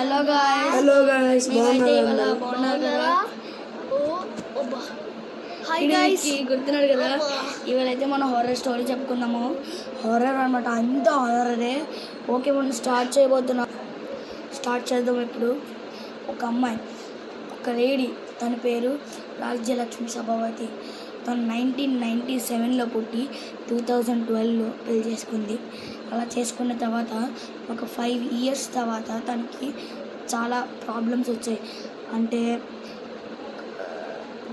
Hello guys బాగున్నారా? Hi guys, గుర్తున్నాడు కదా? ఇవాళైతే మనం హారర్ స్టోరీ చెప్పుకుందాము. హారర్ అనమాట, అంత హారరే. ఓకే, మనం స్టార్ట్ చేద్దాం. ఇప్పుడు ఒక అమ్మాయి, ఒక లేడీ, తన పేరు రాజ్యలక్ష్మి సభావతి. తను 1997లో పుట్టి 2012లో పెళ్లి చేసుకుంది. అలా చేసుకున్న తర్వాత ఒక 5 years తర్వాత తనకి చాలా ప్రాబ్లమ్స్ వచ్చాయి. అంటే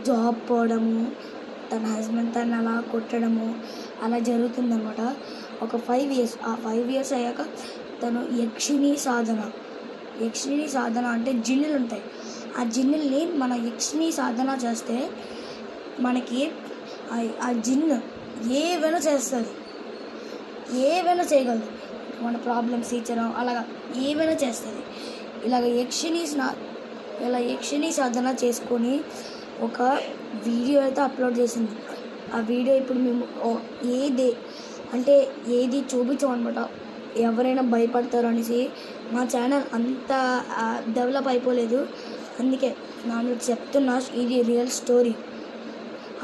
జాబ్ పోవడము, తన హస్బెండ్ తను అలా కొట్టడము, అలా జరుగుతుందన్నమాట. ఒక 5 years, ఆ 5 years అయ్యాక తను యక్షిణీ సాధన అంటే జిన్నులు ఉంటాయి. ఆ జిన్నుల్ని మన యక్షిణీ సాధన చేస్తే మనకి ఆ జిన్ను ఏవైనా చేస్తుంది, ఏవైనా చేయగలదు. మన ప్రాబ్లమ్స్ తీర్చడం, అలాగా ఏమైనా చేస్తుంది. ఇలాగ యక్షిణీ సాధన చేసుకొని ఒక వీడియో అయితే అప్లోడ్ చేసింది. ఆ వీడియో ఇప్పుడు మేము ఏది చూపించామన్నమాట. ఎవరైనా భయపడతారు అనేసి మా ఛానల్ అంత డెవలప్ అయిపోలేదు. అందుకే నేను చెప్తున్నా, ఇది రియల్ స్టోరీ.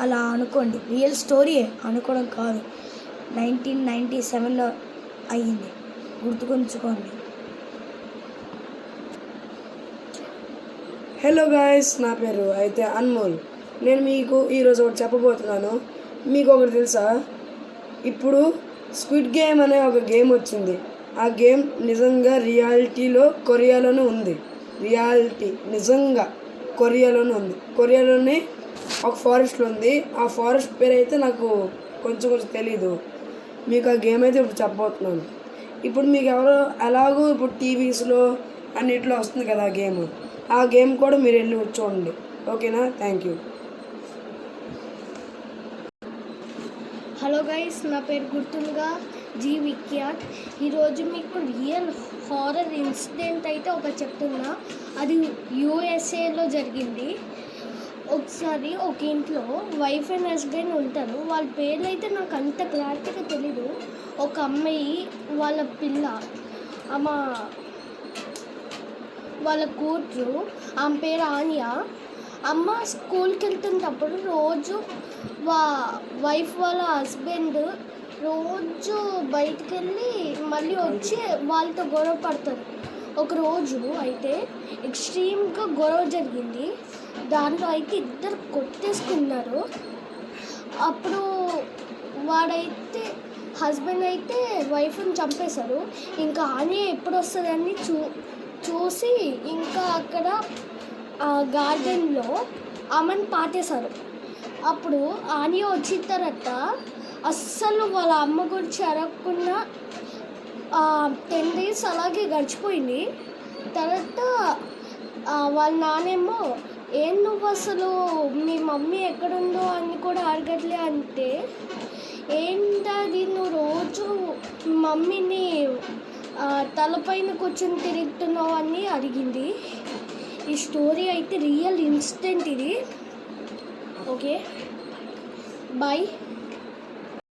అలా అనుకోండి, రియల్ స్టోరీయే, అనుకోవడం కాదు. 1997లో అయ్యింది, గుర్తుకుంచుకోండి. హలో గాయస్, నా పేరు అయితే అన్మోల్. నేను మీకు ఈరోజు ఒకటి చెప్పబోతున్నాను. మీకు ఒకటి తెలుసా? ఇప్పుడు స్క్విడ్ గేమ్ అనే ఒక గేమ్ వచ్చింది. ఆ గేమ్ నిజంగా కొరియాలోనే ఉంది. నిజంగా కొరియాలోనే ఒక ఫారెస్ట్లో ఉంది. ఆ ఫారెస్ట్ పేరు అయితే నాకు కొంచెం తెలీదు. మీకు ఆ గేమ్ అయితే ఇప్పుడు చెప్పబోతున్నాను. ఇప్పుడు మీకు ఎలాగో ఇప్పుడు టీవీస్లో అన్నిట్లో వస్తుంది కదా ఆ గేమ్ కూడా మీరు వెళ్ళి చూడండి. ఓకేనా? Thank you. హలో గైస్, నా పేరు గుర్తుందిగా, జీ విఖ్యాత్. ఈరోజు మీకు రియల్ హారర్ ఇన్సిడెంట్ అయితే ఒకటి చెప్తున్నా. అది యూఎస్ఏలో జరిగింది. ఒకసారి ఒక ఇంట్లో వైఫ్ అండ్ హస్బెండ్ ఉంటారు. వాళ్ళ పేర్లు అయితే నాకు అంత క్లారిటీగా తెలీదు. ఒక అమ్మాయి, వాళ్ళ పిల్ల, వాళ్ళ కూతురు, ఆమె పేరు ఆనియా. అమ్మ స్కూల్కి వెళ్తున్నప్పుడు రోజు వైఫ్ వాళ్ళ హస్బెండ్ రోజు బయటికి వెళ్ళి మళ్ళీ వచ్చి వాళ్ళతో గొడవ పడతారు. ఒకరోజు అయితే ఎక్స్ట్రీమ్గా గొడవ జరిగింది. దాంట్లో అయితే ఇద్దరు కొట్టేసుకున్నారు. అప్పుడు హస్బెండ్ అయితే వైఫ్ని చంపేశారు. ఇంకా ఆనియా ఎప్పుడు వస్తుందని చూసి ఇంకా అక్కడ గార్డెన్లో ఆమెను పాతేశారు. అప్పుడు ఆనియా వచ్చిన తర్వాత అస్సలు వాళ్ళ అమ్మ గురించి అడగకుండా 10 days అలాగే గడిచిపోయింది. తర్వాత వాళ్ళ నానేమో, ఏం నువ్వు అసలు మీ మమ్మీ ఎక్కడుందో అని కూడా అడగట్లే అంటే, ఏంటది నువ్వు రోజు మమ్మీని తలపైన కూర్చొని తిరుగుతున్నావు అని అడిగింది. ఈ స్టోరీ అయితే రియల్ ఇన్సిడెంట్ ఇది. Okay, bye.